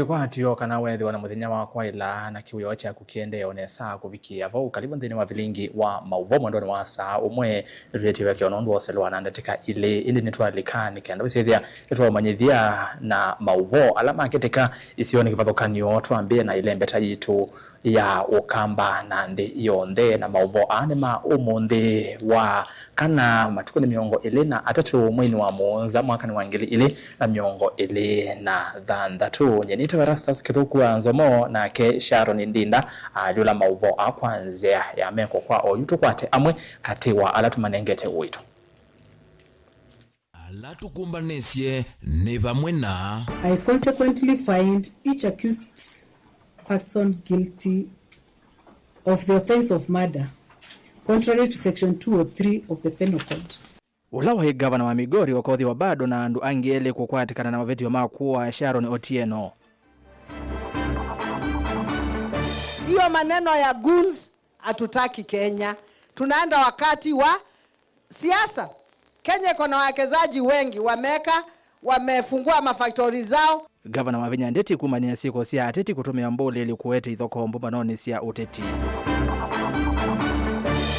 wikwatio kana wethi wana muthenya wa kwaila na kiwio cha kukiende onesa kuvikia vo karibu ndini wa vilingi wa mauvo mwandoni wa saa umwe reti wake onondo waselwa na ndatika ili nitwalikani kenda wisithia nitwamanyithia na mauvo alama akiteka isioni kivathukanio twambie na ile mbeta yitu ya ukamba na ndi yonde na mauvo anema umundi wa kana matuko ni miongo ili na atatu mwini wa muonza mwaka ni wangili ili na miongo ili na thandatu nyenita Erastus Kithukua Nzomo na ke Sharon Ndinda alula mauvo akwanzia ya meko kwa oyutu kwate amwe katiwa alatumanengete uitu alatukumbanesie ne bamwe na I consequently find each accused person guilty of the offense of murder contrary to section 203 of the Penal Code. Ulawa gavana wa Migori Okothi Obado na andu angele kukwatikana na maveti wa makuwa Sharon Otieno. Hiyo maneno ya goons hatutaki Kenya. Tunaenda wakati wa siasa. Kenya iko na wawekezaji wengi wamefungua mafactory zao. Gavana wa Vinya Ndeti kumania siko sia ateti kutumia mbole ili kuwete ithoko mbumanoni sia uteti.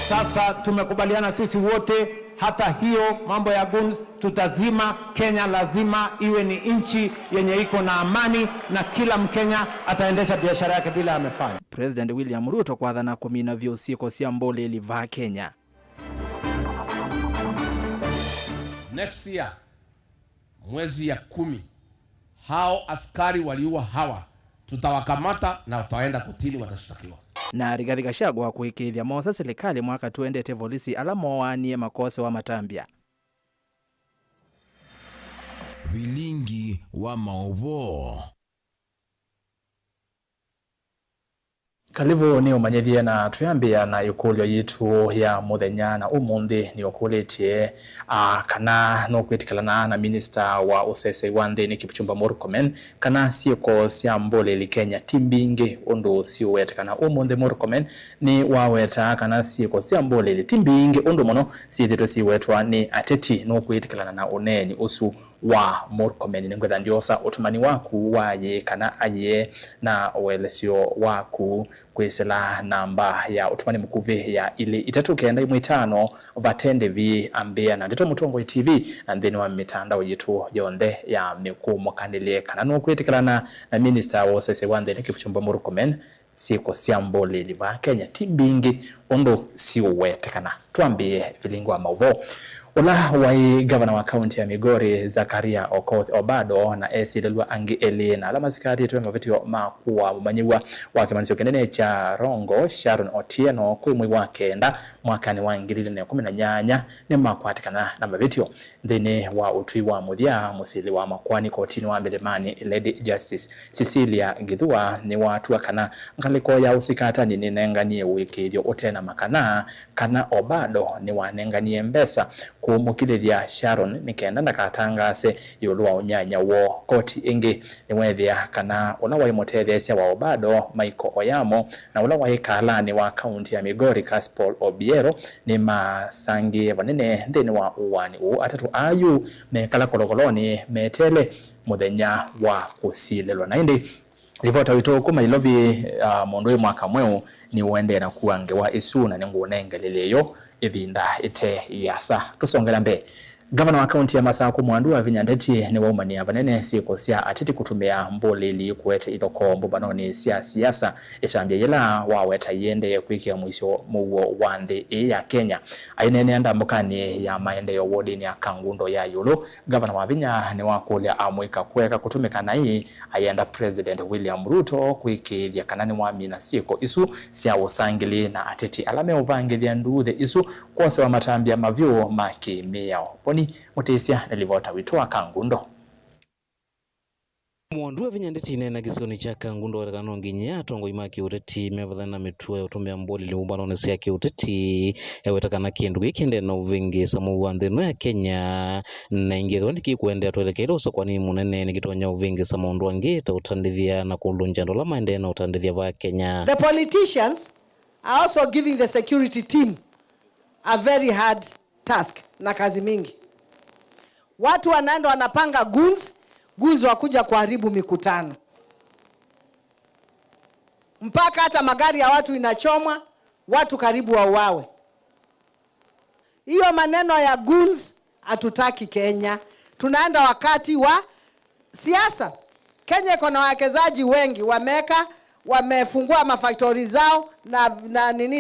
Sasa tumekubaliana sisi wote hata hiyo mambo ya goons tutazima. Kenya lazima iwe ni nchi yenye iko na amani na kila Mkenya ataendesha biashara yake bila amefanya. President William Ruto kwa dhana kumina vyo siko sia mbole ili vaa Kenya. Next year, mwezi ya 10, hao askari waliua hawa tutawakamata na tutaenda kotini watashtakiwa. Na Rigathi Gachagua kuikithia mosa serikali mwaka tuendete polisi alamo wanie makosa wa matambia. Vilingi wa mauvo. Karibu ni umanyithie na tuyambia na yukulio yitu ya muthenya na umundi ni ukulitie kana no kwitikana na minister wa usese wa ndini Kipchumba Murkomen kana sioko sia mbole li Kenya timbingi undu siwetekana umundi Murkomen ni waweta kana sioko sia mbole li timbingi undu mono sithito siwetwa ni ateti no kwitikana na uneni usu wa Murkomen ningwetha ndiosa utumani waku waye kana aye na welesio waku kwisela namba ya utumani mkuvi ya ili itatu kenda imwitano vatende vi ambia na ndito Mutongo TV na ndeni wa mitandao yitu yonde ya mikumo kandilie kana nukwitikana na minister wa usese wa ndeni Kipchumba Murkomen siko siambole liva Kenya timbingi ondo siwetekana tuambie vilingwa mauvo. Ula wai gavana wa kaunti ya Migori Zakaria Okoth Obado na Esilelwa Angi Elena alama zikati tuwe mavitio makuwa umanyiwa wake manisio kendene cha Rongo Sharon Otieno kuimwi wakenda mwakani wa ngilili na 18 ni makwatikana na mavitio dhini wa utui wa muthia musili wa makwani kotini wa Mbelemani Lady Justice Cecilia Githua ni watu wakana ngaliko ya usikata ni nenganie wiki dio utena makana kana Obado ni wanenganie mbesa kumukiliria Sharon nikenda ndakatangase yulwa unyanya wo koti ingi niwethia kana ula wa imotethesya wa Obado Michael Oyamo na ula wa ikalani wa kaunti ya Migori Caspol Obiero ni masangi vanene ndeni wa uwani atatu ayu mekala kolokoloni metele muthenya wa kusilelwa na indi livota wito kuma ilovi mondwe mwaka mweu ni uende na kuange wa isu na nengeleleyo evinda ite yasa tusongera mbe. Gavana wa kaunti ya Masako Mwandu wa Vinya Ndeti ni waumani abanene siko sia ateti kutumia mbole kuwete ithoko mbubanoni sia siasa itambia yela waweta yende kwikia mwisho muwo wa nthi ya Kenya ainene andambukani ya maendeleo wodini ya Kangundo ya Yulu. Gavana wa Vinya ni wakulia amwika kweka kutumika na hii ayenda President William Ruto kwikithia kanani wa mina siko isu sia usangili na ateti alame uvangithia nduuthe isu kwose wa matambia mavyu makimiao poni mutesia nilivota witwa Kangundo. Mwandu wa Vinya Ndeti na gisoni cha Kangundo watakano nginya tongo imaki uteti mevathana mitue ya utumia mboli liumbano nesi yake uteti wetakana kindu gikende na uvingi samu wa nthino ya Kenya na ingithwa nikikuendea tuelekea uso kwani munene nikitonya uvingi samu ndu angita utandithia na kulunja ndola maende na utandithia va Kenya. The politicians are also giving the security team a very hard task na kazi mingi. Watu wanaenda wanapanga goons wakuja kuharibu mikutano. mpaka hata magari ya watu inachomwa, watu karibu wauawe. Hiyo maneno ya goons hatutaki Kenya. Tunaenda wakati wa siasa. Kenya iko na wawekezaji wengi, wamefungua mafactory zao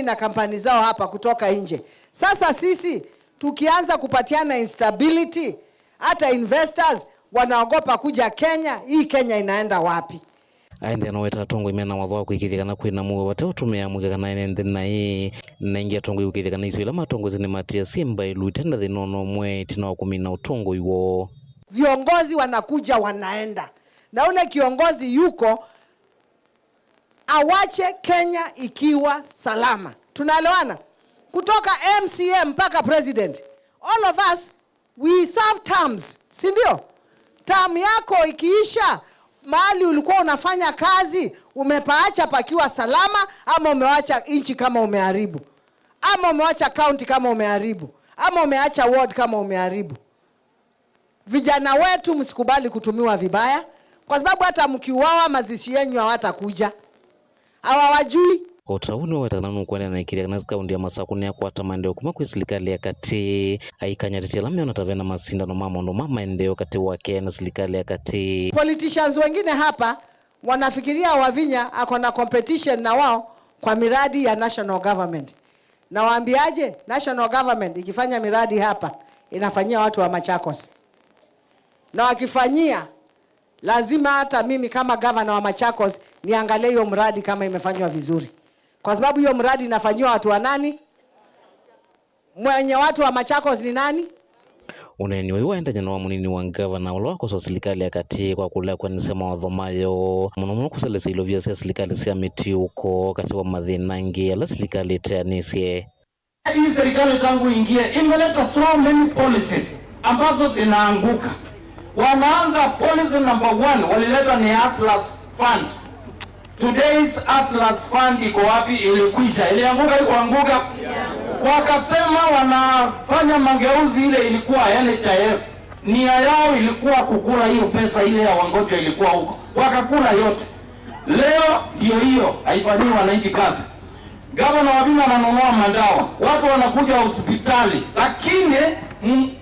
na kampani zao hapa kutoka nje. Sasa sisi tukianza kupatiana instability, hata investors wanaogopa kuja Kenya. Hii Kenya inaenda wapi? Aende anaweta tongo imena watho kwikithikana kwina muwe wate utumia mwikana ine nai na ingia tongo yukithikana iso ila matongo zini matia simba ilu itenda thinono mwe tina kumina utongo iwo. Viongozi wanakuja wanaenda, na ule kiongozi yuko awache Kenya ikiwa salama. Tunaelewana? Kutoka MCM mpaka president, all of us we serve terms, si ndio? Term yako ikiisha, mahali ulikuwa unafanya kazi umepaacha pakiwa salama, ama umewacha inchi kama umeharibu, ama umewacha county kama umeharibu, ama umeacha ward kama umeharibu. Vijana wetu msikubali kutumiwa vibaya, kwa sababu hata mkiuawa mazishi yenu hawatakuja. Hawawajui. Otauni watananu kwenda na ikiria kana kaunti ya Masakuni ya kwata maendeleo kuma kwa serikali ya kati aikanyatetea lamyo na tavena masindano mamondo maendeleo kati wake na serikali ya kati. Politicians wengine hapa wanafikiria Wavinya ako na competition na wao kwa miradi ya national government. Na waambiaje, national government ikifanya miradi hapa inafanyia watu wa Machakos. Na wakifanyia lazima hata mimi kama governor wa Machakos niangalie hiyo mradi kama imefanywa vizuri. Kwa sababu hiyo mradi inafanywa watu wa nani? Mwenye watu wa Machakos ni nani? Uneni wewe enda jana wa munini wa governor wala kwa serikali ya kati kwa kula kwa nisema wathomayo muno kuselesa ilo vya serikali sia miti uko kati wa madhinangi ya serikali tanisie. Hii serikali tangu ingie imeleta so many policies ambazo zinaanguka. Wanaanza policy number 1 walileta ni Hustlers Fund. Today's Hustlers Fund iko wapi? Ilikwisha, ilianguka, ikuanguka. Wakasema wanafanya mageuzi, ile ilikuwa NHIF. Nia yao ilikuwa kukula hiyo pesa ile ya wagonjwa ilikuwa huko. Wakakula yote. Leo ndio hiyo haifanyii wananchi kazi. Gavana Wabina ananunua madawa, watu wanakuja hospitali, lakini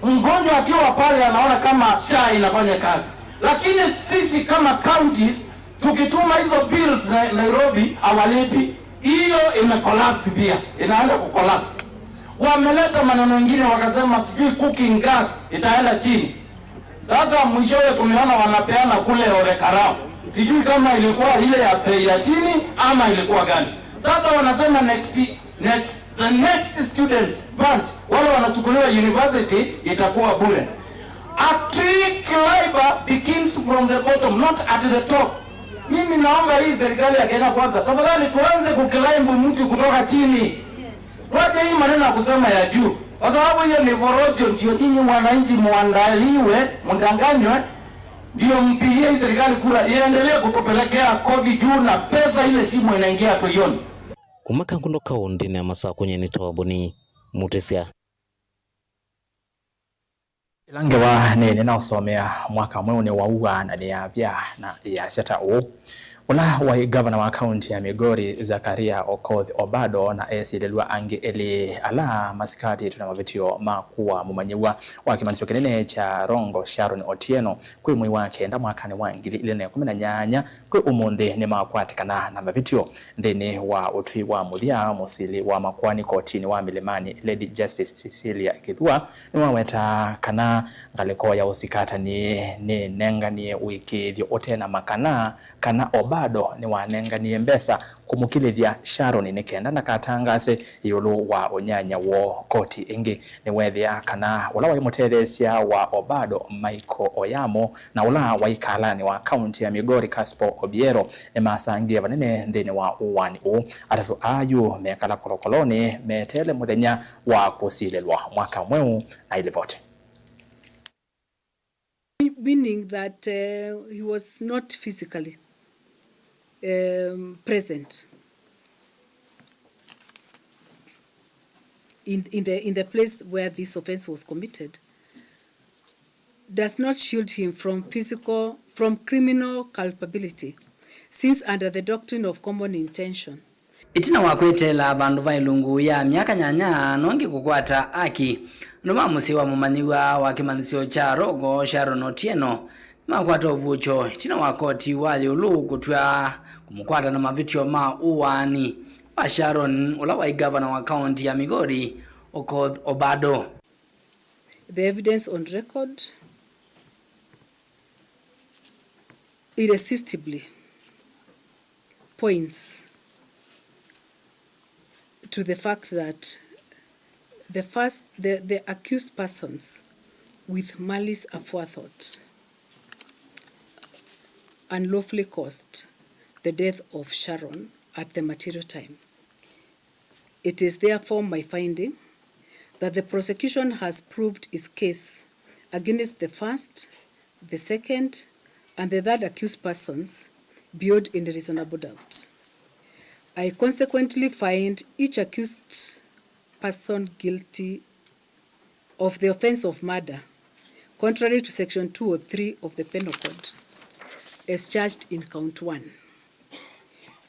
mgonjwa akiwa pale anaona kama SHA inafanya kazi. Lakini sisi kama counties tukituma hizo bills Nairobi awalipi, hiyo imecollapse pia, inaenda kucollapse. Wameleta maneno mengine wakasema sijui cooking gas itaenda chini. Sasa mwishowe tumeona wanapeana kule Orekarao. Sijui kama ilikuwa ile ya bei ya chini ama ilikuwa gani. Sasa wanasema the next students batch wale wanachukuliwa university itakuwa bure. A true labor begins from the bottom, not at the top. Mimi naomba hii serikali ya Kenya kwanza, tafadhali tuanze kuklimb mtu kutoka chini. Wacha hii maneno ya kusema ya juu. Kwa sababu hiyo ni vorojo, ndio nyinyi wananchi muandaliwe, mdanganywe, ndio mpigie hii serikali kura iendelee kutupelekea kodi juu na pesa ile simu inaingia tuione. Kumaka kundo kaundi ni amasa kwenye nitawabuni Mutesia. Ilangewa ni ninaosomea mwaka mweu wa uwa na niavya na ya seta u. Ula wa gavana wa kaunti ya Migori Zakaria Okoth Obado na Lelua Angi Eli ala masikati tunamavitio makuwa mumanyiwa wakimanisio kinene cha Rongo Sharon Otieno kwe mwi wake nda mwakani wangili ilene kumina nyanya kwe umundi ni makwatikana na mavitio ndeni wa utwi wa muthia musili wa makwani kotini wa milimani Lady Justice Cecilia Kithua ni waweta kana ngaleko ya usikata ni nenga ni wiki thio otena makana kana Obado ni wanenga ni mbesa kumukilithia Sharon ni kenda na katangase yulu wa onyanya wo koti ingi ni wethia kana ula wa mutethesia wa Obado Michael Oyamo na ula wa ikalani wa kaunti ya Migori Caspo Obiero ni masangia vanene ndeni wa uwani atatu ayu mekala kolokoloni metele muthenya wa kusilelwa mwaka mweu na ilivote. Meaning that he was not physically present in the place where this offense was committed does not shield him from criminal culpability. since under the doctrine of common intention, itina wakwetela bandu vailungu ya miaka nyanya nongi kukwata aki numa musiwa mumanyiwa wa kimanisio cha rogo Sharon Otieno makwata uvucho itina wakoti waliulu kutwa kumukwata na mavitio uwani wa Sharon ula wa governor wa county ya Migori Okoth Obado. The evidence on record irresistibly points to the fact that the accused persons with malice aforethought unlawfully caused the death of Sharon at the material time. It is therefore my finding that the prosecution has proved its case against the first, the second, and the third accused persons beyond any reasonable doubt. I consequently find each accused person guilty of the offense of murder, contrary to Section 203 of the Penal Code, as charged in Count 1.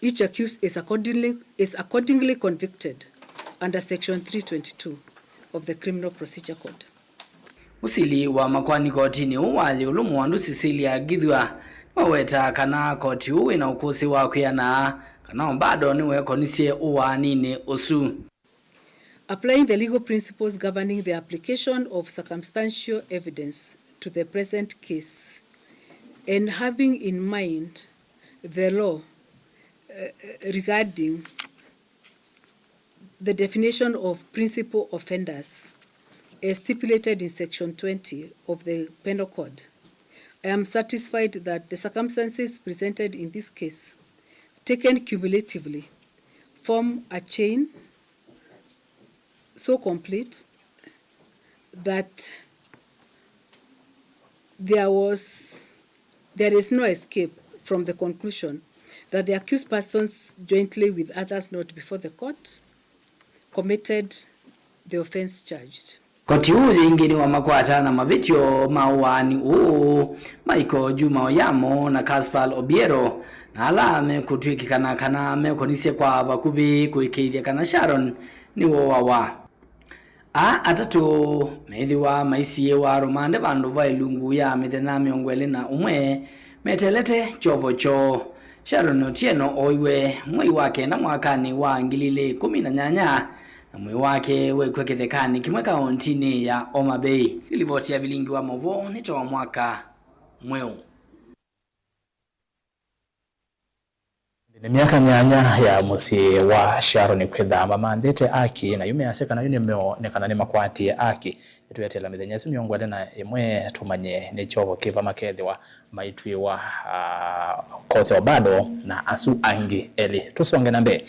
Each accused is accordingly convicted under Section 322 of the Criminal Procedure Code. Usili wa makwani kotini uwali ulumuandu Cecilia Githua waweta kana koti uwe na ukusi wa kuyana kana bado niwe konisie uwanine usu. Applying the legal principles governing the application of circumstantial evidence to the present case and having in mind the law regarding the definition of principal offenders as stipulated in Section 20 of the Penal Code, I am satisfied that the circumstances presented in this case, taken cumulatively, form a chain so complete that there is no escape from the conclusion that the accused persons, jointly with others not before the court, committed the offense charged. Koti ingini wa makwata na mavitio mauani Michael Juma Oyamo na Caspar Obiero na alame kutwikikana kana mekonisie kwa vakuvi kuikiithia kana Sharon ni wawa. Atatu meithiwa maisiye wa romande bandu vailungu ya mithenya miongweli na umwe metelete chovocho. Sharon Otieno oiwe mwei wake na mwakani wa 2018 na mwei wake wekwe kithekani kimwe kauntini ya Homa Bay. Ilivoti ya vilingi wa movo nito wa mwaka mweu. Ni miaka nyanya ya musi wa Sharon kwetha mamandete aki na yume aseka na yunimeo nekana ni makwati ya aki nituyatela mithenya isu miongwele na imwe tumanye ni chovo kiva makethiwa maitwi wa Okoth Obado na asu angi eli. Tusonge nambe.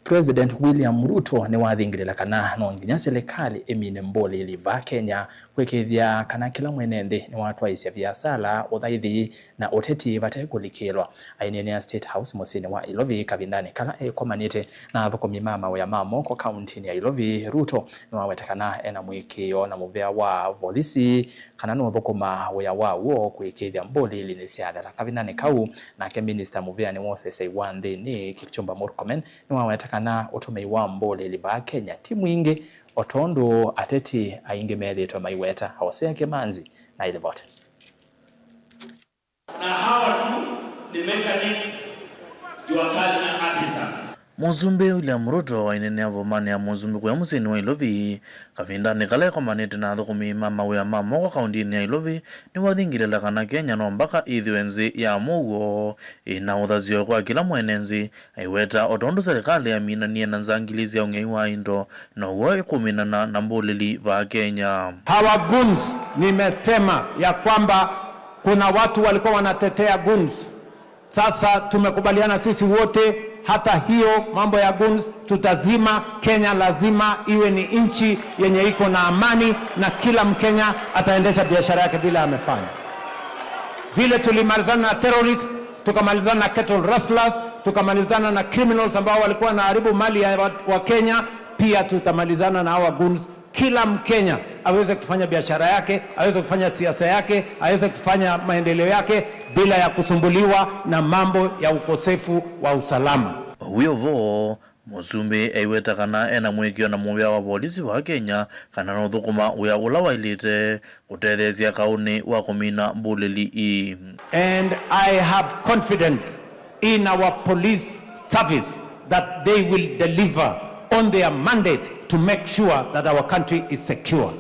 President William Ruto ni wathingirila kana nonginya serikali emine mboli iliva Kenya kwekethia kana kila mwenende ni watu aisya biasala uthaithi na uteti batekulikilwa ainene ya State House musini wa Ilovi kavindani kala ekomanite na thokomi mama ya mamo kwa county ya Ilovi. Ruto ni wawetakana ena mwikio na muvea wa volisi kana no thokoma ya wawo kwekethia mboli ilinisiadala kavindani kau na ke minister muvea ni Moses Iwande ni Kipchumba Murkomen ni wawetakana kana utumei wa mbole liba Kenya timu inge otondo ateti ainge methetwa maiweta hosea Kemanzi na ile vote na hawa tu ni mechanics yuwakali na artisans. Muzumbe William Ruto wainene avomane ya muzumbe kwa musini wa Ilovi kavindani kala kwa manete na thokumi mama ya mama kwa kaundini ya Ilovi ni wathingirila kana Kenya no mpaka ithiwenzi ya mugo ina uthazio kwa kila mwenenzi aiweta otondo serikali ya mina ni na nzangilizi ya ungei wa indo na uwe ikuminana na mbulili va Kenya. Hawa guns nimesema ya kwamba kuna watu walikuwa wanatetea guns. Sasa tumekubaliana sisi wote hata hiyo mambo ya guns tutazima. Kenya lazima iwe ni nchi yenye iko na amani na kila Mkenya ataendesha biashara yake bila amefanya. Vile tulimalizana na terrorists, tukamalizana na cattle rustlers, tukamalizana na criminals ambao walikuwa wanaharibu mali ya wa Kenya, pia tutamalizana na hawa guns. kila Mkenya aweze kufanya biashara yake, aweze kufanya siasa yake, aweze kufanya maendeleo yake bila ya kusumbuliwa na mambo ya ukosefu wa usalama. Huyo vo Musumbi aiweta kana ena mwekio na muvya wa polisi wa Kenya kana na uthukuma uya ula wailite kutethezia kauni wa kumina mbulili. And I have confidence in our police service that they will deliver on their mandate to make sure that our country is secure.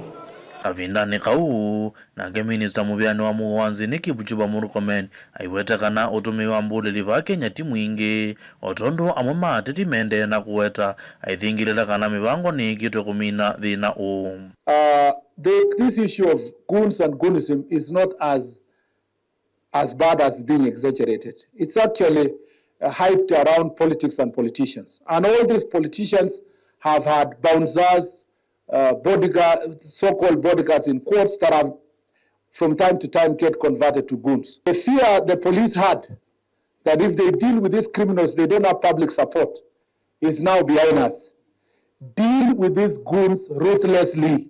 Kavindani kau na Minister muvyani wa Muhwanzi ni Kipchumba Murkomen aiweta kana utumiwa mbulili va Kenya timu ingi otondo amwe mateti mende na kuweta aithingilila kana mivango ni kitwe kumina thina u. This issue of goons and goonism is not as bad as being exaggerated. It's actually hyped around politics and politicians, and all these politicians have had bouncers, bodyguards, so-called bodyguards in quotes, that have from time to time get converted to goons. The fear the police had that if they deal with these criminals, they don't have public support, is now behind us. Deal with these goons ruthlessly,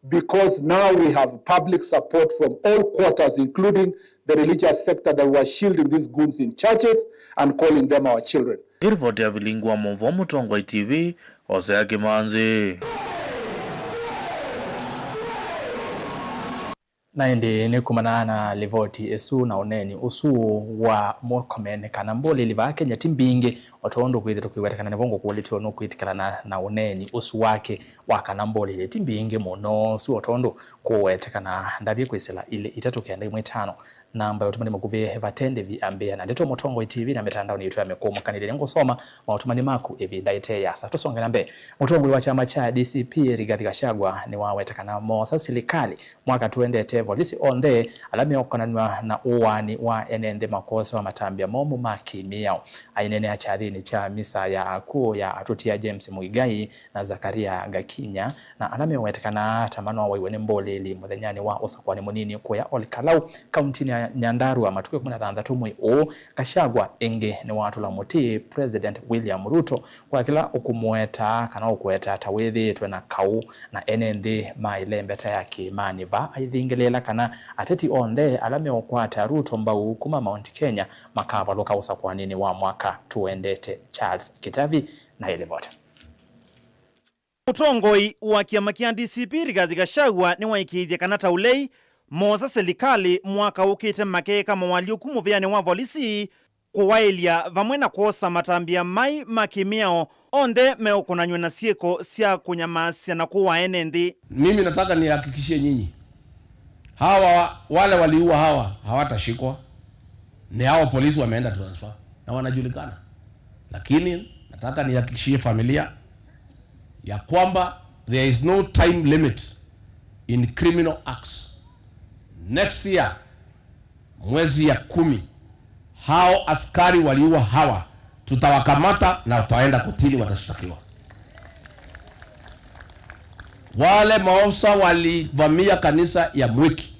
because now we have public support from all quarters, including the religious sector, that were shielding these goons in churches and calling them our children. Irivoti ya vilingwa Mvo Mutongo TV, Hosea Kimanzi. Na ndi kumana na livoti esu na oneni usu wa Murkomen kana mboli liva Kenya timbingi otondo kwithira kwiwetekana ne bongo quality ono kwitikana na oneni usu wake wakana mboli timbingi muno su otondo kuwetekana ndabye kwisela ile itatokenda 5 namba yotumani makuve vatende vi ambia na ndito Mutongo TV na mitandao yetu ya mekomo kanile ngosoma mautumani maku evi daite yasa tusonge nambe Mutongo wa chama cha DCP Rigathi Gachagua ni wawetekana mosa serikali mwaka tuendete polisi onde alame okonanwa na uwani wa enende makosa wa matambia momu makimiao ainene achathini cha misa ya kuu ya atutia James Muigai na Zakaria Gakinya na alame wetekana tamano wa iwene mboleli muthenyani wa usakwani munini kuya Olkalau kaunti ya Nyandarua matukio 16 mwi o Gachagua enge ni watu la muti President William Ruto kwa kila ukumweta kana ukueta tawithi twena kau na enende mailembeta yake maniva aithingelela kana ateti onde alame okwata Ruto mbau kuma Mount Kenya makava loka usakwanini wa mwaka tuendete Charles Kitavi na elevota. Mutongoi wa kiama kia DCP Rigathi Gachagua ni waikithia kana taulei mosa serikali mwaka ukite makeka mawalio kumuvyani wa polisi kuwailia vamwe na kuosa matambia mai makimiao onde meokonanywe na sieko sia kunyamasia na kuwa enendi. Mimi nataka nihakikishie nyinyi hawa wale waliua hawa hawatashikwa, ni hawa polisi wameenda transfer na wanajulikana, lakini nataka nihakikishie familia ya kwamba there is no time limit in criminal acts. Next year mwezi ya 10 hao askari waliua hawa tutawakamata na wataenda kotini, watashtakiwa. Wale maofisa walivamia kanisa ya Mwiki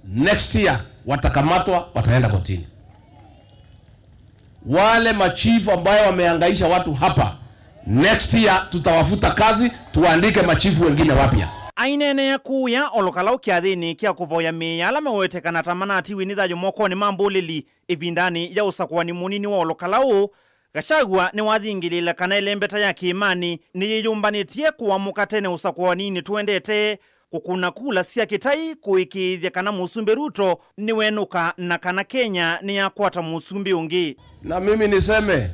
next year watakamatwa, wataenda kotini. Wale machifu ambao wamehangaisha watu hapa next year tutawafuta kazi, tuandike machifu wengine wapya. Ainene ya kuya Olkalau kiathini kia kuvoya miyala mewetekana tamana atiwi nithayo moko ni mambulili ivindani ya usakwani munini wa Olkalau. Gachagua ni wathingilila kana ilembeta ya kiimani ni yiyumbanitie kuamuka tene usakwanini tuendete kukuna kula sia kitai kuikithia kana Musumbi Ruto ni wenuka na kana Kenya ni yakwata Musumbi ungi. Na mimi niseme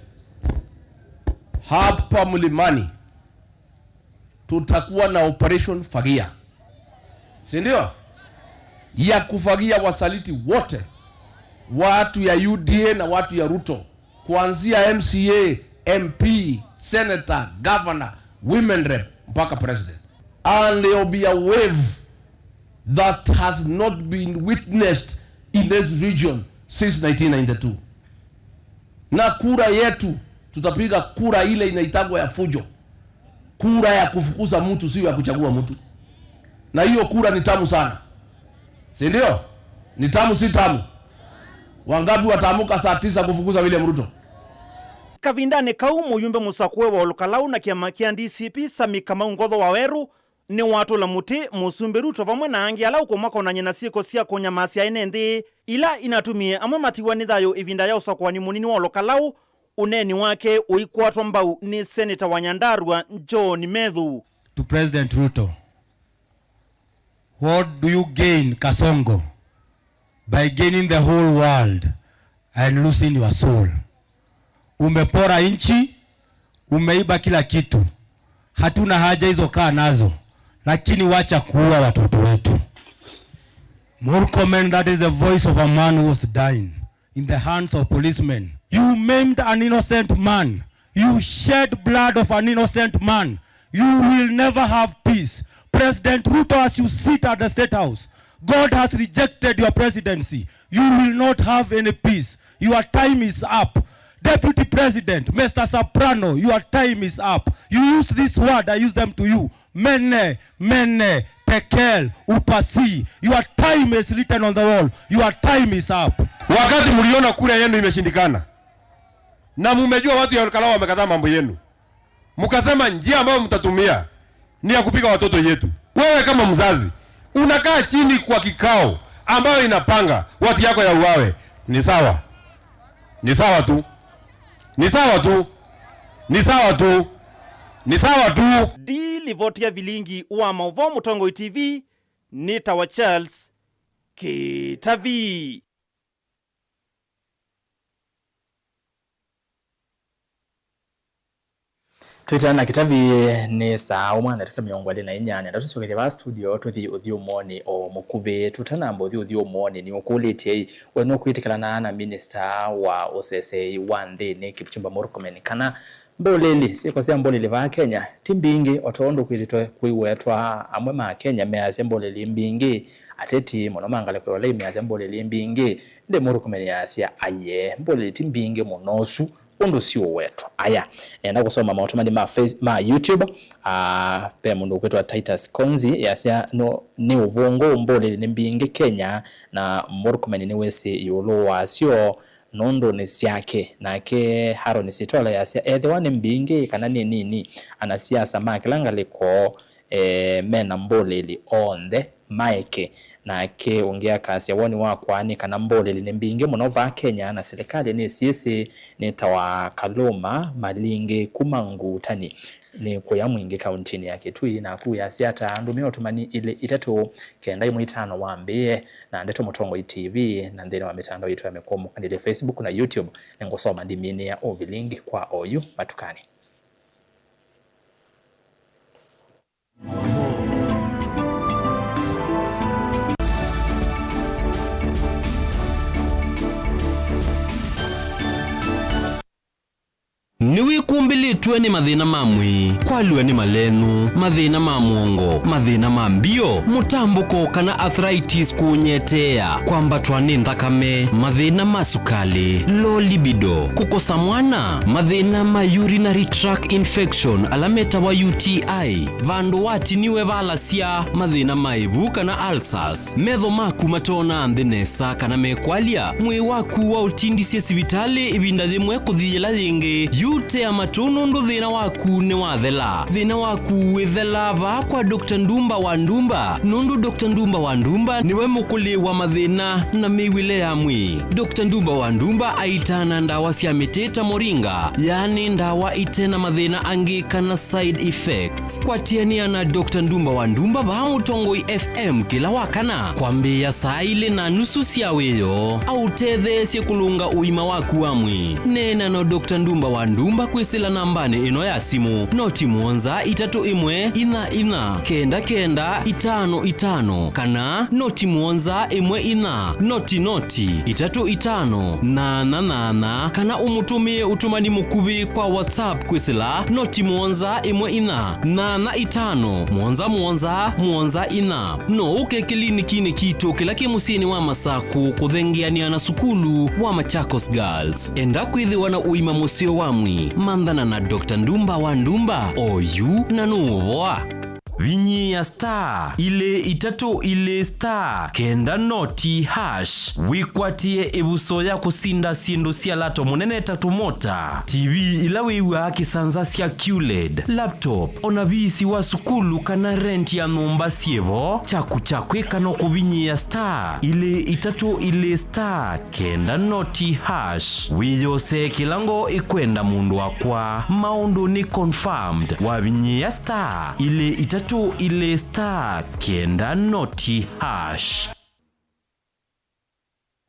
hapa Mlimani tutakuwa na operation fagia, si ndio? Ya kufagia wasaliti wote, watu ya UDA na watu ya Ruto, kuanzia MCA, MP, Senator, Governor, Women Rep mpaka President. And there will be a wave that has not been witnessed in this region since 1992. Na kura yetu tutapiga kura ile inaitagwa ya fujo, kura ya kufukuza mtu, sio ya kuchagua mtu. Na hiyo kura ni tamu sana, si ndio? Ni tamu, si tamu? Wangapi watamuka saa 9 kufukuza William Ruto? Kavindane kau muyumbe musakwe wa Olkalau na kiama kia DCP Sami Kamau Ngodho Waweru ni watu la muti musumbi Ruto vamwe na angi ala ukomaka unanyena sieko siya konyamasia enende ila inatumie amwe matiwa nidhayo ivinda ya usakwani munini wa olokalau uneni wake uikwatwa mbau ni Senator wa Nyandarua John Medhu. To President Ruto, what do you gain, Kasongo, by gaining the whole world and losing your soul? Umepora inchi, umeiba kila kitu. Hatuna haja hizo kaa nazo, lakini wacha kuua watoto wetu. Murkomen, that is the voice of a man who was dying in the hands of policemen. You maimed an innocent man. You shed blood of an innocent man. You will never have peace. President Ruto, as you sit at the State House, God has rejected your presidency. You will not have any peace. Your time is up. Deputy President, Mr. Soprano, your time is up. You use this word, I use them to you. Mene, tekel, upasi. Your time is written on the wall. Your time is up. Wakati mliona kura yenu imeshindikana na mumejua watu ya Olkalau wamekataa mambo yenu, mkasema njia ambayo mtatumia ni ya kupiga watoto yetu. Wewe kama mzazi unakaa chini kwa kikao ambayo inapanga watu yako ya uwawe. Ni sawa. Ni sawa tu. Ni sawa tu. Ni sawa tu. Ni sawa tu. Di livotia vilingi wa Mauvo Mutongo TV ni Tawa Charles Kitavi. Twitter na Kitavi ni saa umwana katika miongo ali na inyanya ndatusokete ba studio tuthi uthio moni o mukuve tutanambo uthio moni ni okulete weno kwitikana na minister wa OCSA wande ni Kipchumba Murkomen kana mboleli siko sia mboleli va Kenya timbingi otondo kwititwe kwiwetwa amwe ma Kenya meya mboleli mbingi ateti monomangale kwa le meya mboleli mbingi inde Murkomen yasia aye mboleli timbingi monosu ondo sio wetu aya enda kusoma mautomani ma YouTube pe mundu kwetwa Titus Konzi yasia no ni uvongo mbole ni mbingi Kenya na Murkomen ni wese yolo wasio nondo ni siake na ke haro ni sitola yasia edhewane mbingi kana nini anasiasa makilanga liko mena mbole onde maike na ke ongea kasi woni wakwani kana mbole ni mbinge monova Kenya na serikali ni sisi ni Tawa Kaloma Malinge Kumangu tani ni kuya mwingi kauntini yake tui na kuya siata ndumio tumani ile itatu kenda imuitano wambie na ndeto Mutongo TV na ndene wa mitandao yetu ya mekomo kandile Facebook na YouTube ngosoma ndimini ya ovilingi kwa oyu matukani. Niwi kumbilitwe ni mathina mamwi, kwaliwe ni malenu, mathina mamuongo, mathina mambio, mutambuko kana arthritis kunyetea, kwambatwa ni nthakame, mathina masukali, low libido, kukosa mwana, mathina ma urinary tract infection alameta wa UTI, vandu watiniwe valasia, mathina maivu kana ulcers, metho maku matona ndenesa kana mekwalia, mwi waku wa utindisye sibitali ibinda thimwe kuthiyela thingi, ute amatono ndo thina waku ni wathela. Thina waku withela va kwa Dr. Ndumba wa Ndumba. Nundu Dr. Ndumba wa Ndumba niwe mukuli wa mathina na miwile ya mwi. Dr. Ndumba wa Ndumba aitana ndawa cia miteta moringa, yani ndawa itena mathina angi kana side effects. Kwa tiania na Dr. Ndumba wa Ndumba va Mutongo FM kila wakana. Kwambia saa ile na nusu cia weyo au tethe cia kulunga uima waku wa mwi. Nena no Dr. Ndumba wa Ndumba kwisila nambani ino ya simu noti muonza itatu imwe ina kenda itano itano kana noti muonza imwe ina noti itatu itano nana kana umutumie utumani mukubi kwa WhatsApp kwisila noti muonza imwe ina nana itano muonza ina no uke kliniki ni kito kila kimusini wa Masaku kuthengiania na sukulu wa Machakos Girls enda kwithiwa na uima musio wamwi mandana na Dr. Ndumba wa Ndumba oyu na nuwa. vinyia star ile itatu ile star kenda noti hash wikwatie ebuso ya kusinda sindu sia lato munene tatu mota TV ilawiwa kisanza sia QLED laptop onabisi wa sukulu kana rent ya nomba sievo chaku kano kuvinyia star ile itatu ile star kenda noti hash wiyose kilango ikwenda mundu wakwa maundu ni confirmed wavinyia star ile itatu ile star kenda noti hash.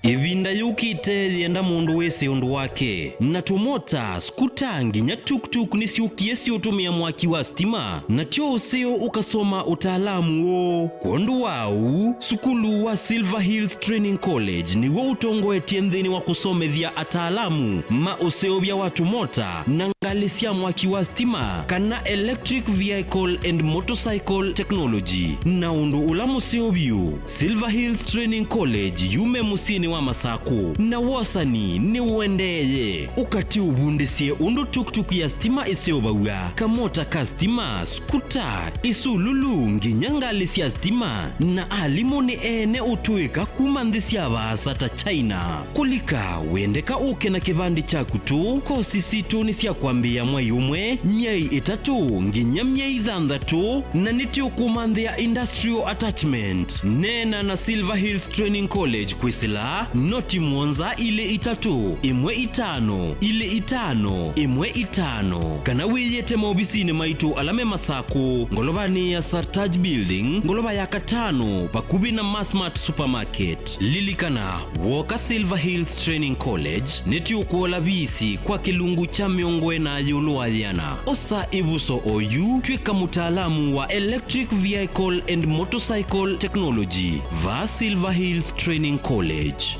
Ivinda yukite yenda mundu wese undu wake na tumota skutangi nya tuk nisiukie si utumia mwaki wa stima na tio useo ukasoma utaalamu wo kondu wau sukulu wa Silver Hills Training College ni wo utongo etiendheni wa kusome vya ataalamu ma useo vya watu mota na ngalisia mwaki wa stima kana electric vehicle and motorcycle technology na undu ulamu seo biu Silver Hills Training College yume musini wa Masako na wasani ni uendeye ukati ubundisie undu tuk ya stima iseobawa kamota ka stima skuta isululu nginyangalisia stima na alimoni ene utuika kumandisia vasata China kulika wendeka uke na kivandi chaku tu kosisi tu nisia kwambia mwayumwe nyai itatu nginyamnyai dhandatu na nitio kumandhia industrial attachment nena na Silver Hills Training College kwisila noti mwonza ile itatu imwe itano ile itano imwe itano kana wiyete maobisini maitu alame Masako ngolobani ya Sartaj Building ngoloba ya katano pakubi na Massmart Supermarket lilikana woka Silver Hills Training College neti ukuola bisi kwa kilungu cha miongwe na yulu adhiana osa ibuso oyu twika mutaalamu wa electric vehicle and motorcycle technology va Silver Hills Training College.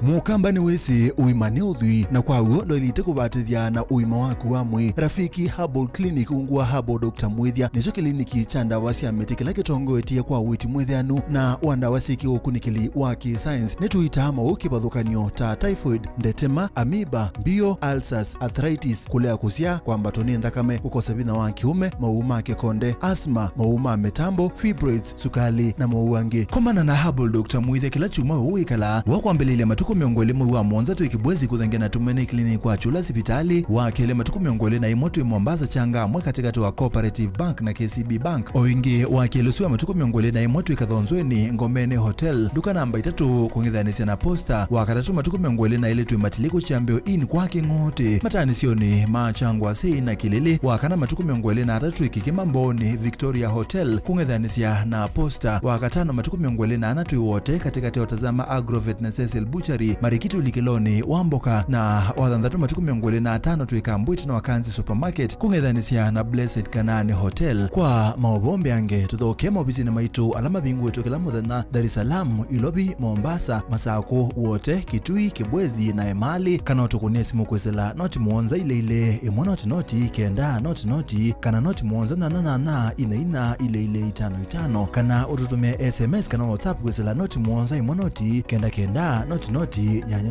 Mukamba ni wese uimane udhui na kwa uo doilite kubatithia na uima waku wa mwi Rafiki Herbal Clinic ungua Herbal Dr. Mwithia nicho kliniki cha ndawa cia miti kila kitongo etie kwa witi mwithianu na wandawa siki ukunikili wa science nituitama ukibadhukanio ta typhoid, ndetema, amoeba, bio, ulcers, arthritis, kulea kusia kwamba toni ndakame ukosa bina wa kiume, mauma kekonde, asma, mauma metambo, fibroids, sukali na mauange. Komana na Herbal Dr. Mwithia kila chuma uikala wakwambelele matuku miongole mwe wa Mwanza tu ikibwezi kuthengena tumene klinik kwa chula sipitali wakele matuku miongole na imoto Mombasa changa mwe katika wa Cooperative Bank na KCB Bank oingi wakele suwa matuku miongole na imoto ikathonzweni Ngomene Hotel duka namba 3 kungithanisia na posta wakatatu matuku miongole na ile tu matiliko chambeo in kwa kingote matani sioni machangwa sei na kilele wakana matuku miongole na 3 ikikimamboni Victoria Hotel kungithanisia na posta wakatano matuku miongole na anatu wote katika watazama Agrovet na Cecil Butchery Marikitu Likiloni Wamboka na wathandatu matuku miongole na 5 tuika Mbwiti na Wakanzi Supermarket kungithanisia na Blessed Kanani Hotel kwa maobombe ange tuthoke mobisini maitu alama bingu wetu kila muthenya Dar es Salaam, Ilobi, Mombasa, Masako wote Kitui, Kibwezi na Emali kana utukunie simu kwesela noti muonza ile imwe noti kenda noti kana noti muonza na ina ile 55 kana ututumia SMS kana WhatsApp kwesela noti muonza imwe noti kenda noti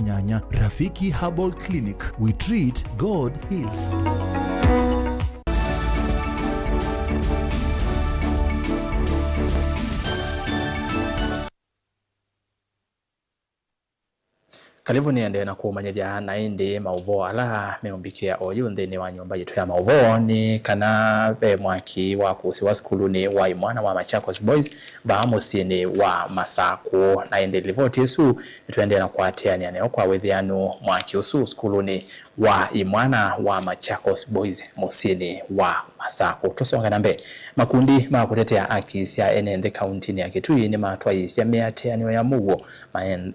nyanya. Rafiki Herbal Clinic, we treat, God heals. Karibu niende na kumanyaja na indi mauvo ala meumbikia oyu ndeni wa nyumba yetu ya mauvo ni kana mwaki wa kusiwa skuluni wa imwana wa Machakos Boys bamusini wa Masako na indi livoti yesu tuende na kuatia ni aneo kwa wethianu mwaki usu skuluni wa imwana wa Machakos Boys musini wa Masako. Tusonga nambe makundi makutetea haki cia enende kaunti ya Kitui ni matwaisia meateanio ya mugo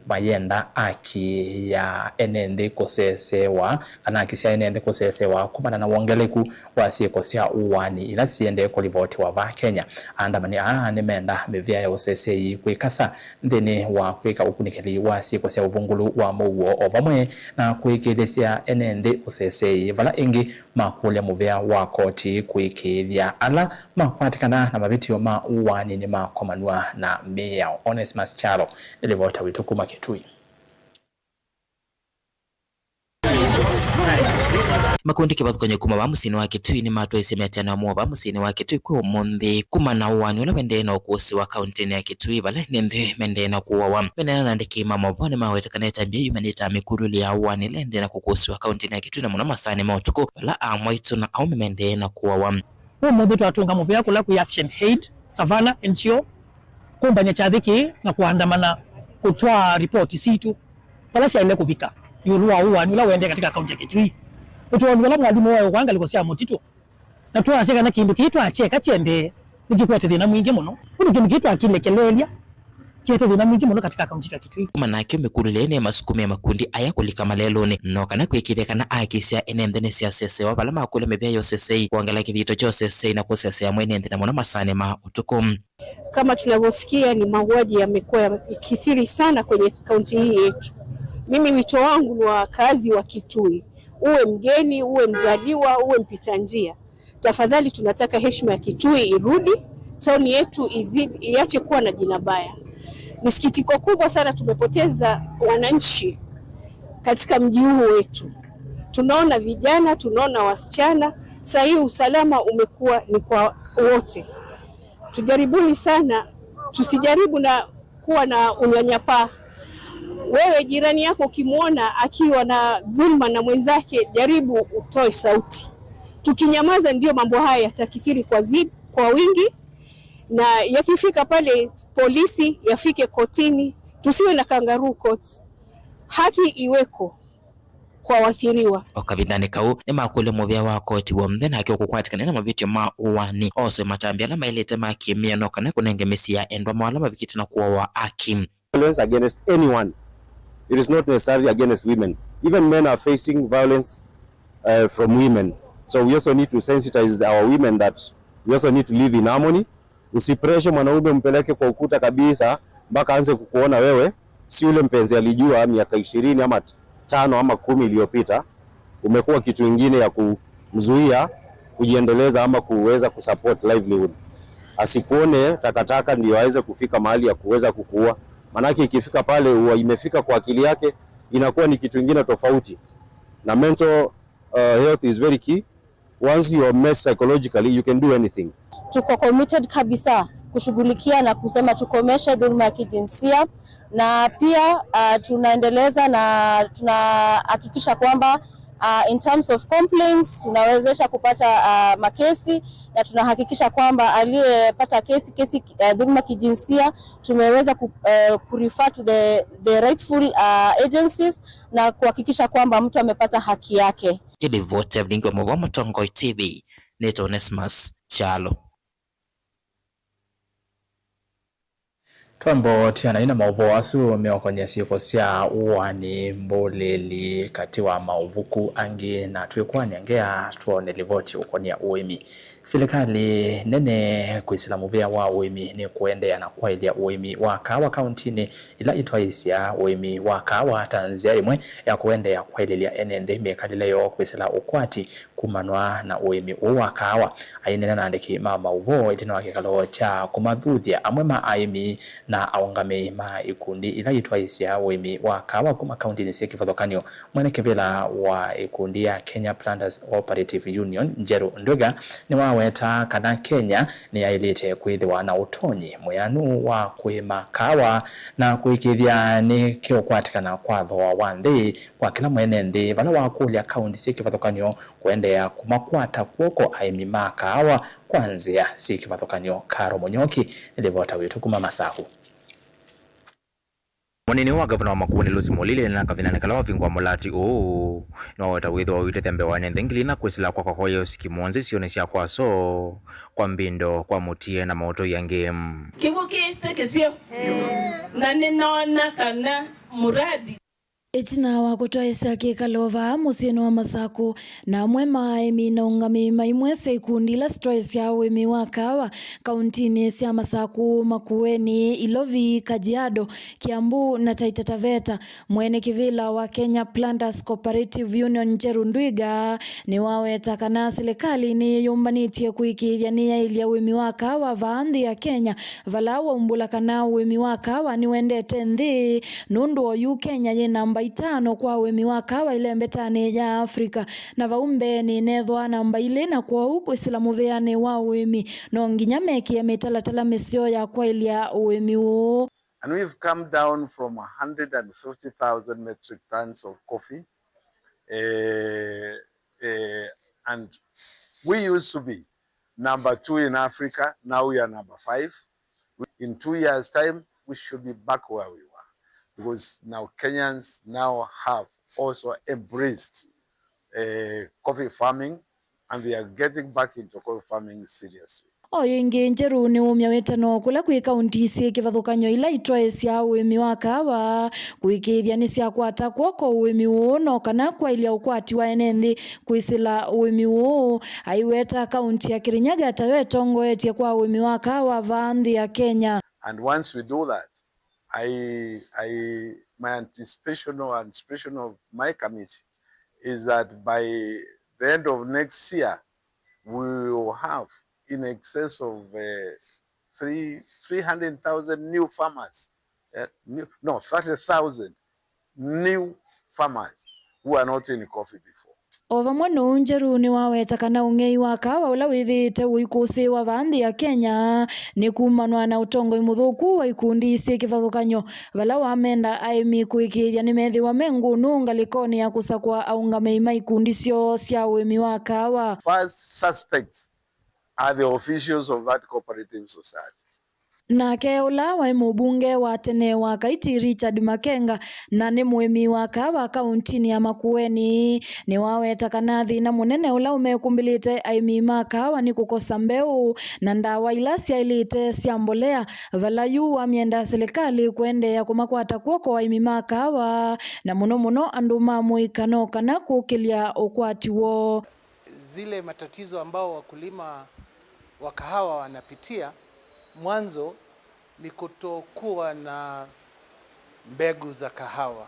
mayenda haki ya enende kosesewa kana haki cia enende kosesewa kumana na wongeleku wa sieko cia uwani ila siende kulivoti wa Kenya andamani ni menda mevia ya osesei kwikasa ndene wa kwika ukunikeli wa sieko cia uvungulu wa mugo ovamwe na kwikithia enende osesei vala ingi makule muvia wa koti kuikithia ala makwatikana na mabitio ma uwani ni makomanua na meya Onesmus Chalo ilivota witukuma Kitui. makundi kibathukanye kuma ba musini wa Kitui ni matwa isemetiana mo ba musini wa Kitui kwa umuthi kuma na uwani ula wende na ukusi wa kaunti ya Kitui bala nende mende na kuwa wa mene na ndiki mama bwane mawetaka tambia yumenita mikuru ya uwani lende na kukusi wa kaunti ya Kitui na muna masani mautuku bala amwaitu na au mende na kuwa wa umuthi twatunga mupia kula ku action aid Savannah NGO kumbanya chathiki na kuandamana kutwa ripoti situ bala sia ile kubika yulua uwani ula wende katika kaunti ya Kitui utuwa wala mwalimu wao kwanga likosia mutitu na tuaseka na kindu kitu acheka chembe nikikwete thina mwingi muno kuno kindu kitu akilekelelya kiete thina mwingi muno katika kaunti ya Kitui manake mekulelene masukume ya makundi aya kulika malelone noka na kwikitheka na akisia enendene sia sese wa bala makule mebya yo sese kuangala kivito cho sese na kusese mwene ndina muno masane ma utukum. Kama tunavyosikia ni mauaji yamekuwa yakithiri sana kwenye kaunti hii yetu. Mimi wito wangu ni wakazi wa Kitui, uwe mgeni, uwe mzaliwa, uwe mpita njia, tafadhali tunataka heshima ya Kitui irudi, tauni yetu iache kuwa na jina baya. Ni sikitiko kubwa sana tumepoteza wananchi katika mji huu wetu. Tunaona vijana, tunaona wasichana, sasa hii usalama umekuwa ni kwa wote. Tujaribuni sana, tusijaribu na kuwa na unyanyapaa. Wewe jirani yako ukimuona akiwa na dhulma na mwenzake, jaribu utoe sauti. Tukinyamaza ndio mambo haya yatakithiri kwa wingi, na yakifika pale polisi yafike kotini, tusiwe na kangaroo courts. Haki iweko kwa wathiriwa. Okabindane kau ni makule muvya wa koti wa mthena akio kukwatikana na mavitio ma uwani ose matambia na mailete makimia noka na kunengemisia endwa mawala mavikiti na kuwa wa akim. Violence against anyone. It is not necessarily against women. Even men are facing violence from women. So we also need to sensitize our women that we also need to live in harmony. Usipreshe mwanaume mpeleke kwa ukuta kabisa mpaka aanze kukuona wewe si ule mpenzi alijua miaka 20 ama 5 ama 10 iliyopita. Umekuwa kitu kingine ya kumzuia kujiendeleza ama kuweza kusupport livelihood. Asikuone takataka ndio aweze kufika mahali ya kuweza kukuua. Manake ikifika pale huwa imefika kwa akili yake inakuwa ni kitu kingine tofauti. Na mental health is very key. Once you are messed psychologically, you can do anything. Tuko committed kabisa kushughulikia na kusema tukomeshe dhuluma ya kijinsia, na pia tunaendeleza na tunahakikisha kwamba in terms of complaints tunawezesha kupata makesi, na tunahakikisha kwamba aliyepata kesi dhuluma kijinsia tumeweza kurefer to the rightful agencies na kuhakikisha kwamba mtu amepata haki yake. Kilivote blingo mwa Mtongoi TV Neto Onesmus Chalo. Twambo tiana ina mauvu wasu meokonyea sioko sia uwani mboleli katiwa mauvuku angi na tuikwani angea tuone livoti ukonia uimi. Serikali nene kuisilamu vya wa uimi ni kuendea na kwailia uimi wa kawa kauntini ila itwaisia uimi wa kawa tanzia imwe ya kuendea kwailia enende mekalileo kuisila ukwati kumanwa na uimi wa kawa. Ainena na andiki mama uvo itina wakikalo cha kumadhudia amwema aimi na awangame ma ikundi ila itwaisia uimi wa kawa kuma kauntini siya kifadhokanyo mwene kivila wa ikundi ya Kenya Planters Cooperative Union Njeru Ndwiga ni waweta kana Kenya ni yailite kuidhiwa na utonyi muyanu wa kuima kawa na kuikithia ni kio kwatikana kwa dhoa wanthi kwa kila mwene nthi vala wakulia kaunti siya kifadhokanyo kuendea kumakwata kuoko aimi ma kawa kwanzia siya kifadhokanyo. Karo Munyoki ilivota witu kuma Masaku. Mwanini wa gavana wa Makueni Lucy Molile na kavinane kala wavingwa mulati na wata witho wawite tembe wane nthingili na kwisila kwa kwakoya usiki mwonzi sionesya kwa so kwa mbindo kwa mutie na mauto ya game kibuki tekesio na ninaona kana muradi itina wa kutoesa kikalova musini wa Masaku na mwema emi na ungami maimwe seikundi la stress ya wemi wa kawa kauntini sia Masaku, Makueni, Ilovi, Kajiado, Kiambu na Taita Taveta. Mwene kivila wa Kenya Planters Cooperative Union Njeru Ndwiga ni waweta kana serikali ni yumbanitie kuikithia ni ya ilia wemi wa kawa vaandhi ya Kenya vala wa umbula kana wemi wa kawa ni wendete nthi nundu o yu Kenya ye namba namba 5 kwa wemi wa kawa ile mbetani ya Afrika na vaumbe ni nethwa namba 2 na kwa huko Islamu veane wa wemi no nginya meki ya metalatala mesio ya kwa ilia wemi wo. And we've come down from 150,000 metric tons of coffee and we used to be number 2 in Africa. Now we are number 5. In 2 years time we should be back where we were, because now Kenyans now have also embraced coffee farming and they are getting back into coffee farming seriously. Oyingi njeru ni umya wetano kula kwi kaunti isi kivathukanyo ila itwae cia wimi wa kawa kuikithia ni cia kwata kwoko wimi wo no kana kwa ilia ukwati wa enendi kuisila wimi wo aiweta kaunti ya Kirinyaga tawetongo etie kwa wimi wa kawa vanthi ya Kenya. And once we do that, my anticipation or anticipation of my committee is that by the end of next year we will have in excess of 300,000 new farmers, 30,000 new farmers who are not in coffee before. Ova mwano njeru ni waweta kana ungei wa kawa ula withite uikusi wa vanthi ya Kenya ni kumanwa na utongo imuthuku wa ikundi isi kivathukanyo vala wamenda aimi kuikithia ni methi wa mengu nunga likoni ya kusakwa aungame ima ikundi sio cia wimi wa kawa. First suspects are the officials of that cooperative society. Na keula wa mbunge wa tene wa Kaiti Richard Makenga na ni mwemi wa kawa kaunti ya Makueni ni waweta kana thina munene ula umekumbilite aimi makawa ni kukosa mbeu na ndawa ila cia ilite cia mbolea vala yu wa mienda serikali kwende ya kumakwata kwoko aimi makawa na muno andu mamuikano kana kukilia ukwati wo. Zile matatizo ambao wakulima wa kahawa wanapitia, mwanzo ni kutokuwa na mbegu za kahawa.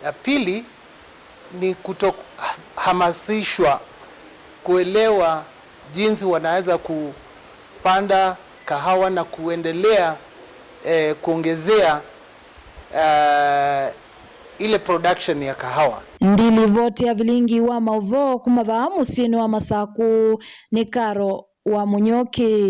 Ya pili ni kutohamasishwa kuelewa jinsi wanaweza kupanda kahawa na kuendelea kuongezea ile production ya kahawa. Ndili vote ya vilingi wa mauvo kumava musini wa Masaku ni Karo wa Munyoki.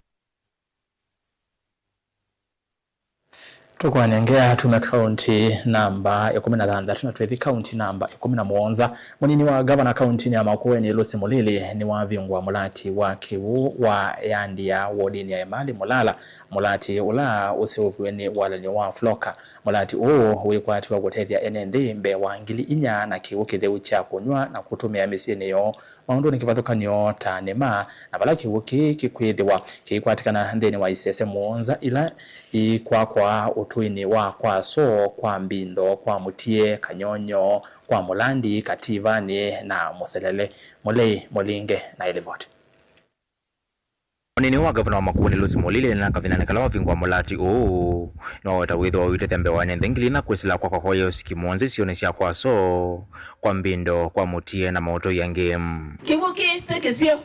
Tukwanengea tume kaunti namba ya 16 na twethi kaunti namba ya 17 munini wa gavana kaunti ya Makueni Lucy Mulili ni wa vingwa mulati wa kiwu wa yandia wodini ya Emali Mulala mulati ula usiuvueni wala ni wa floka mulati wikwati wa gutethia enendi mbe wa ngili inya na kiwu kitheu cha kunywa na kutumia misini yo maundu ni kivathukanio ta nema na vala kiwu kikwithiwa kikwatikana nthini wa isese muonza ila kwa utuini wa kwa so kwa mbindo kwa mutie kanyonyo kwa mulandi kativani na muselele mulei mulinge na ilivoti. Munini wa gavana wa Makueni Lucy Mulili na kavinane kala wavingwa mulati no wata witho wa wite tembe wane ndengili na kwisila kwa hoyo sikimonzi sionesia kwa so kwa mbindo kwa mutie na moto ya game. Kivuki tekesio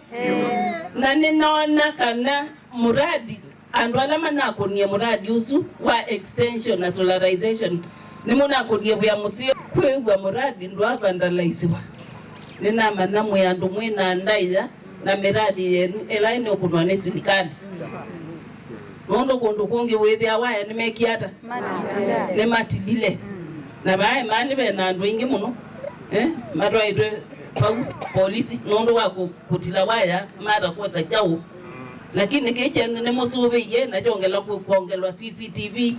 na ninaona kana muradi andwala manakonie muradi usu wa extension na solarization ni munakonie bya musio kwegwa muradi ndwa vandalizewa nina mana mwandu mwina ndaiza na miradi yenu elaine okunwane serikali nondo kondo konge wethia waya nimekiata ne matidile na bae mali be na andu ingi muno madwaitwe pau polisi nondo wako kutila waya mara kwa chao lakini kichenga ne musube ye na jongela kuongelwa CCTV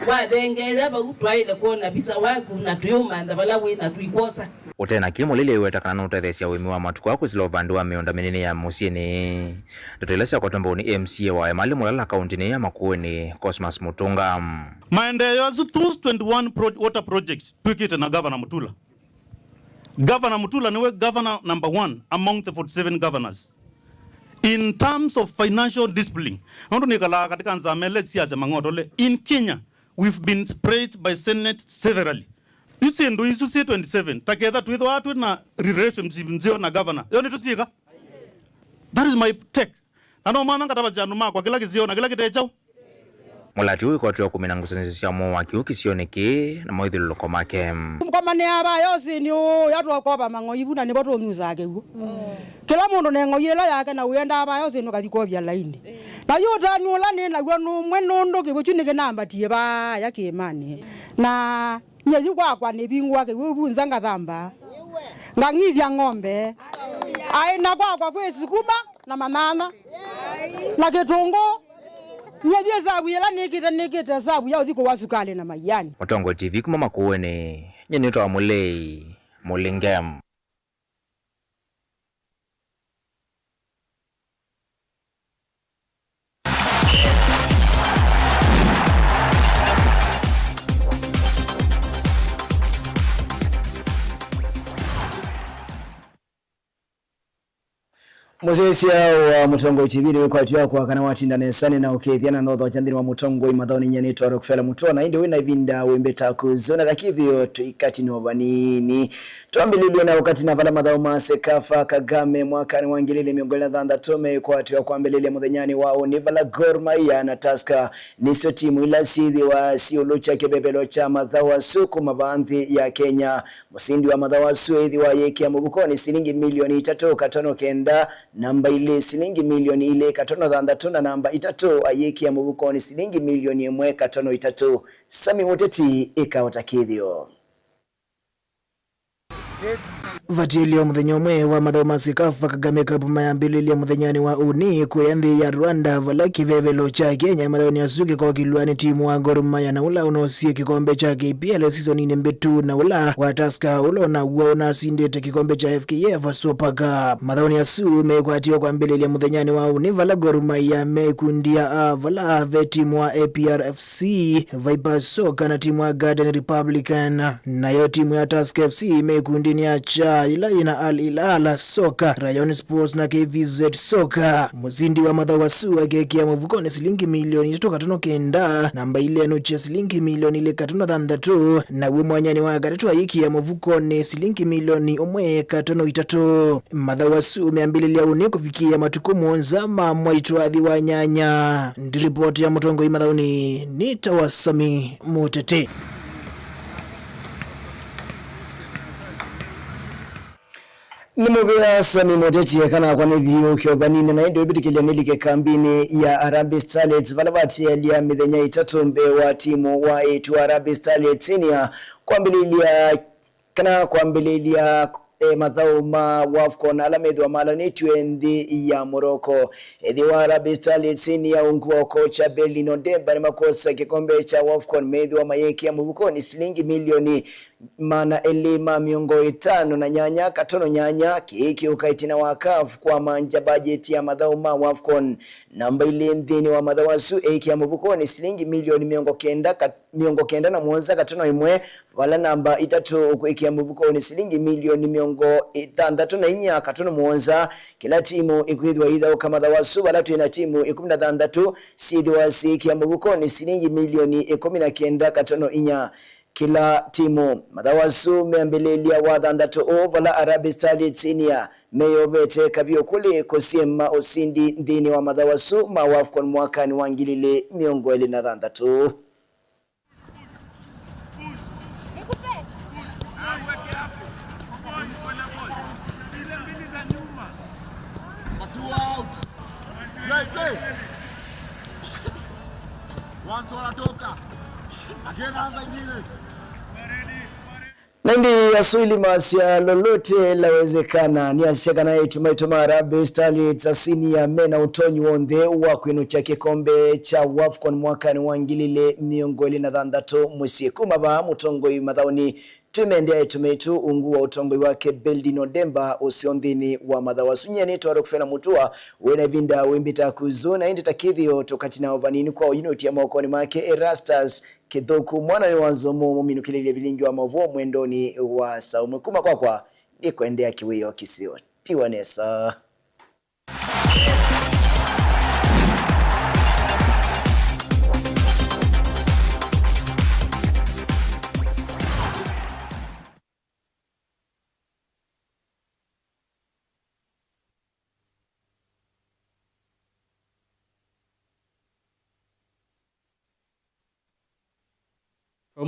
wathengeza bautwaile kuona bisa waku na tuyuma ndabala we na tuikosa utena Mulili wetakana na utethesia wimi wa matuku wa kwisila uvandu wa mionda minene ya musieni ndotelesya kwa tomboni MCA wa Emali Mulala kaunti ya Makueni Cosmas Mutunga. Maendeleo yazu through 21 water projects twikite na Governor Mutula. Governor Mutula niwe governor number 1 among the 47 governors. In terms of financial discipline, ndo nikala katika nzamele siasa mangodole in Kenya we've been sprayed by Senate severally. Isi ndo isu C27 taketha twitho watu na relationship nzio na governor yoni tusika. That is my take. Ano maana kataba janu makwa kila kizio na kila kitechao mulati uyu kwatwa kumina ngusanisi cia mwaki ukisioneke na maithiluluko make mkomane abayosi ni yatwakoba mangoibu na nibo tonyuzake uo kila mundu nengoyela yake na uyenda abayosi no kathikobya laini na yuta nyula ni na gwo numwe nundu kibuchunike namba tie ba yakimani na nyeji kwa ni bingwa ke ubunza ngathamba ngangithia ng'ombe aina kwa kwesi kuba na manana na kitungu nyebye zabu yela nikita zabu ya uthiko wa sukali na mayani Mutongo TV kuma makuene nyenetwa mulei mulingem Musesia wa Mutongo TV ni kwa tuya kwa kana watinda nesani na ukethiana no thojandiri wa Mutongo imathoni nyene twa Rockefeller Mutona indi wina ivinda wembeta kuzona lakithio tuikati no banini twambililie na wakati na vala mathao masekafa Kagame mwaka ni wangilile miongoni na tome kwa tuya kwambililie muthenyani wao ni vala Gor Mahia na Tusker niso timu ila sithi wa siulucha kebebelo cha mathao suku mabanthi ya Kenya musindi wa mathao suethi wa yeki ya mubukoni silingi milioni 3.59 namba ile silingi milioni ile katono thandatu na namba itatu ayeki ya mubukoni silingi milioni 1.53 Sami Muteti ikaotakithio Vatilio muthenya umwe wa mathao masikafa Kagame Cup mayambililia muthenyani wa uni kwendi ya Rwanda vala kivevelo cha Kenya mathao asuki kwa kilwani timu wa Gor Mahia na ula unosie kikombe cha KPL season ine mbetu na ula wa Tusker ulo na uona sindete kikombe cha FKF Super Cup mathao asu mekwatiwa kwa mbililia muthenyani wa uni vala Gor Mahia mekundia vala ve timu wa APRFC Vipers Soka na timu wa Garden Republican na yo timu ya Tusker FC mekundi ya cha ila ina Al Hilal Soka Rayon Sports na KVZ Soka muzindi wa mathao asu agekia muvukoni silingi milioni 3.59 namba ile anoche silingi milioni 1.63 na we mwanyani wa gatatu ayiki ya muvukoni silingi milioni 1.53 mathao asu meambililia uni kufikia matukumu nzama mwaitwathi wa nyanya ndiripoti ya Mutongo imathaoni nitawasami Muteti Nimuvia Sami Muteti kana kwa nevio kiobanini na ndio bitikile nilike kambini ya Harambee Starlets valabati ya mithenya itatu mbe wa timu wa etu Harambee Starlets senior kwambililia mathao ma WAFCON alamedwa malanetu endi ya Morocco ethi wa Harambee Starlets senior unguwa kocha Belino Demba ni makosa kikombe cha WAFCON medwa mayeki ya mubukoni silingi milioni mana elima miongo 5 na nyanya katono nyanya kiki ukaitina wakaf kwa manja bajeti ya mathao ma WAFCON namba ile ndini wa mathao asu eki ya mubukoni silingi milioni miongo kenda na mwanza katono imwe wala namba itatu ukweki ya mubukoni silingi milioni miongo 64 katono mwanza kila timu ikuidwa idha kama mathao asu wala tuina timu 16 sidwa siki ya mubukoni silingi milioni 19 katono inya kila timu mathao asu meambelelia wa thandatu vala Harambee Starlets senior meyobete kabio kule kosiema osindi ndini wa mathao asu ma WAFCON mwakani wangilile miongo 23 Nandi ya suili masia lolote lawezekana ni asiaka na tumaitoma Harambee Starlets asini ya mena utonyi wonde wa kwenu cha kikombe cha WAFCON mwakani wangilile miongo 23 musiku maba Mutongo imathaoni tumendea tumeitu ungu wa utongoi wake Belino Demba usiondhini wa mathao sunyeni twa Rockefeller Mutua wena vinda wembita kuzona indi takithio tokatina ovanini kwa unity ya mokoni make Erastus Kithuku mwana ni wanzomo muminukilile vilingi wa mavuo mwendoni wa saumu kuma kwa ni kuendea kiwio kisio Tiwanesa.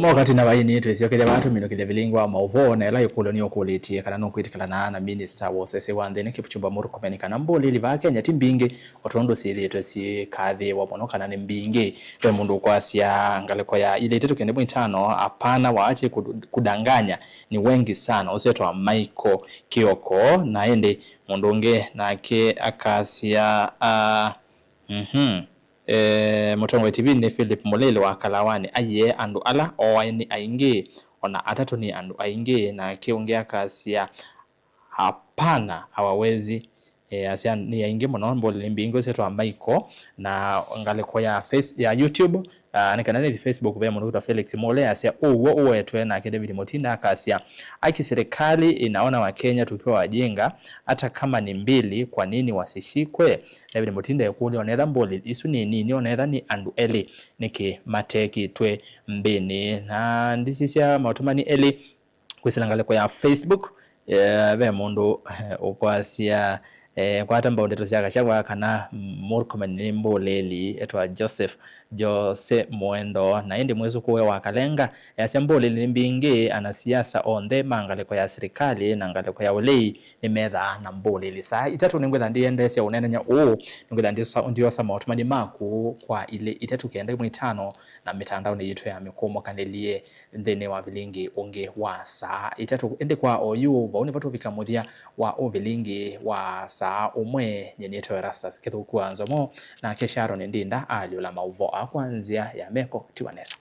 Wakati na baini twesio kile batu mino kile bilingwa mauvone la yukulo ni okulitie kana no kwitikala na minister wa sese wande ne Kipchumba Murkomen kana mboli liva Kenya timbinge otondo sili twesi kadhi wa bono kana ne mbinge twe mundu kwasia ngale kwa ya ile tetu kende mwitano hapana waache kudanganya ni wengi sana useto wa Michael Kioko na ende mundonge nake akasia Mutongo TV ni Philip Molele wa Kalawani aye andu ala owaini ainge ona atatu ni andu ainge na kiongea kasia hapana hawawezi asia ni ainge monombo limbingo setu wa Michael na ngale kwa ya YouTube nikanani di Facebook vya mwana Felix Mole asia uwe etwe na David Motinda akasia aki serikali inaona wa Kenya tukiwa wajenga hata kama ni mbili kwa nini wasishikwe. David Motinda yakuli onedha mboli isu ni onedha ni andu eli niki mateki twe mbini na ndisisia mautumani eli kwisilangale kwa ya Facebook vya mundu ukwasia kwa hata mbao ndeto siaka shagwa kana Murkomen nimbo leli etwa Jose Mwendo na indi mwezu kuwe wakalenga ya sembo leli mbingi anasiasa onde mangaleko ya serikali na ngaleko ya ulei ni medha na mbo leli saa itatu ningwela ndiende siya unenenya ningwela ndiyo sama otumani maku kwa ile itatu kiende mwitano na mitandao ni yitu ya mikumo kanelie ndene wa vilingi unge wa saa itatu ende kwa oyu bauni patu vikamudia wa vilingi wa saa umwe nyenieto Erastus Kithu kuanzo mo na Kesharo Ndinda aliola mauvo kuanzia ya Meko Tiwanesa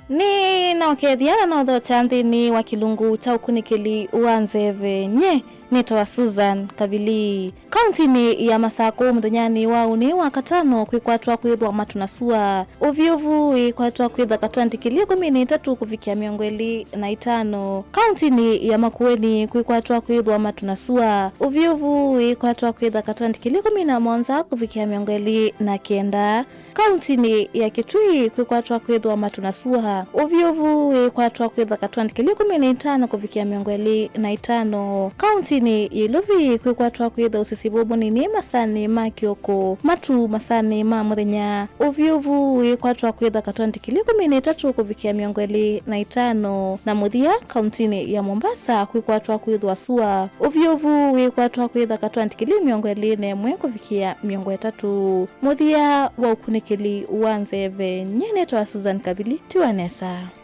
ni naokethiana na otho chanthini wa kilungu cha ukunikili uanzeve nye nitoa Susan Kabili kaunti ni ya Masako muthenyani wa uni wa katano kwikwatwa kwithwa matunasua uvyuvu ikwatwa kwitha katwandikilia 13 kufikia 25 kaunti ni ya Makueni kwikwatwa kwithwa matunasua uvyuvu ikwatwa kwitha katwandikilia 11 kufikia 29 kaunti ni ya Kitui kwikwatwa kwithwa matunasua uvyuvu ikwatwa kwitha katwandikilia 15 kufikia 25 kaunti ni Ilovi kwikwatwa kwitha usisibobo nini masani makioko matu masani ma muthenya uvyuvu ikwatwa kwitha katwandikilia 13 kufikia 25 na muthia kaunti ya Mombasa kwikwatwa kwithwa sua uvyuvu ikwatwa kwitha katwandikilia 21 kufikia 30 muthia wa ukunikili uanzeve nyenetwa Susan Kabili Tiwanesa.